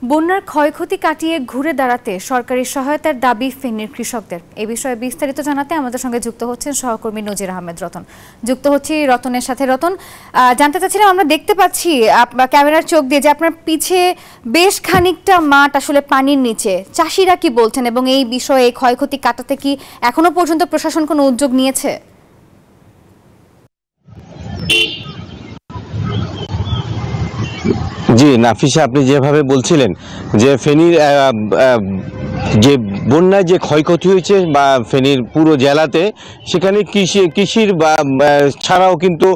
বন্যার ক্ষয়ক্ষতি কাটিয়ে ঘুরে দাঁড়াতে সরকারি সহায়তার দাবি ফেনীর কৃষকদের। এই বিষয়ে বিস্তারিত জানাতে আমাদের সঙ্গে যুক্ত হচ্ছেন সহকর্মী নজির আহমেদ রতন। যুক্ত হচ্ছি রতনের সাথে। রতন, জানতে চাচ্ছিলাম, আমরা দেখতে পাচ্ছি ক্যামেরার চোখ দিয়ে যে আপনার পিছে বেশ খানিকটা মাঠ আসলে পানির নিচে। চাষিরা কি বলছেন এবং এই বিষয়ে ক্ষয়ক্ষতি কাটাতে কি এখনো পর্যন্ত প্রশাসন কোনো উদ্যোগ নিয়েছে? জি নাফিসা, আপনি যেভাবে বলছিলেন যে ফেনীর যে বন্যায় যে ক্ষয়ক্ষতি হয়েছে বা ফেনীর পুরো জেলাতে, সেখানে কৃষির বা ছাড়াও কিন্তু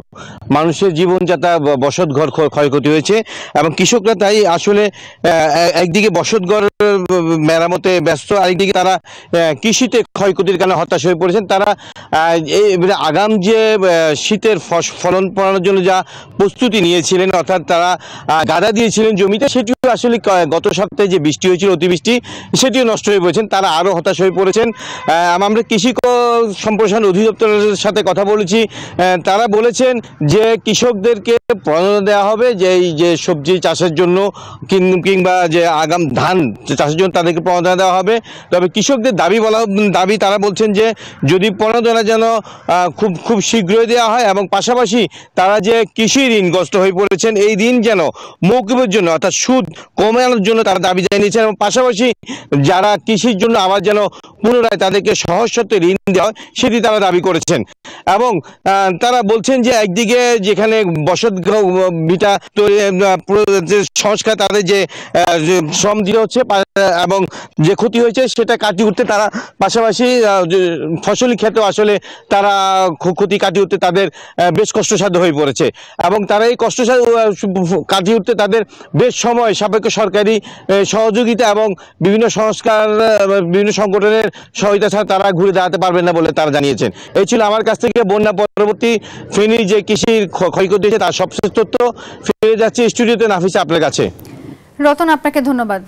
মানুষের জীবনযাত্রা বসতঘর ক্ষয়ক্ষতি হয়েছে এবং কৃষকরা তাই আসলে একদিকে বসতঘর মেরামতে ব্যস্ত, আরেকদিকে তারা কৃষিতে ক্ষয়ক্ষতির কারণে হতাশ হয়ে পড়েছেন। তারা আগাম যে শীতের ফলন ফলানোর জন্য যা প্রস্তুতি নিয়েছিলেন, অর্থাৎ তারা গাদা দিয়েছিলেন জমিতে, সেটিও আসলে গত সপ্তাহে যে বৃষ্টি হয়েছিল, অতিবৃষ্টি, সেটিও নষ্ট হয়ে পড়েছেন। তারা আরও হতাশ হয়ে পড়েছেন। আমরা কৃষি সম্প্রসারণ অধিদপ্তরের সাথে কথা বলেছি। তারা বলেছেন যে কৃষকদেরকে প্রণোদনা দেওয়া হবে, যে এই যে সবজি চাষের জন্য কিংবা যে আগাম ধান চাষের জন্য তাদেরকে প্রণোদনা দেওয়া হবে। তবে কৃষকদের দাবি তারা বলছেন যে যদি প্রণোদনা যেন খুব শীঘ্রই দেওয়া হয় এবং পাশাপাশি তারা যে কৃষি ঋণগ্রস্ত হয়ে পড়েছেন, এই ঋণ যেন মৌকুবের জন্য অর্থাৎ সুদ কমানোর জন্য তারা দাবি জানিয়েছেন এবং পাশাপাশি যারা কৃষির জন্য আবার যেন পুনরায় তাদেরকে সহজ শর্তে ঋণ দেওয়া হয়, সেটি তারা দাবি করেছেন। এবং তারা বলছেন যে একদিকে যেখানে বসত ভিটা সংস্কার, তাদের যে শ্রম দিতে হচ্ছে এবং যে ক্ষতি হয়েছে সেটা কাটিয়ে উঠতে তারা পাশাপাশি ফসলি ক্ষেত্রেও আসলে তারা ক্ষতি কাটিয়ে উঠতে তাদের বেশ কষ্টসাধ্য হয়ে পড়েছে এবং তারা এই কষ্টসাধ্য কাটিয়ে উঠতে তাদের বেশ সময় সাপেক্ষ সরকারি সহযোগিতা এবং বিভিন্ন সংস্কার, বিভিন্ন সংগঠনের সহায়তা ছাড়া তারা ঘুরে দাঁড়াতে পারবেন না বলে তারা জানিয়েছেন। এই ছিল আমার কাছ থেকে বন্যা পরবর্তী ফেনীর যে কৃষির ক্ষয়ক্ষতি হয়েছে তার সবশেষ তথ্য। ফিরে যাচ্ছে স্টুডিওতে নাফিসা আপনার কাছে। রতন, আপনাকে ধন্যবাদ।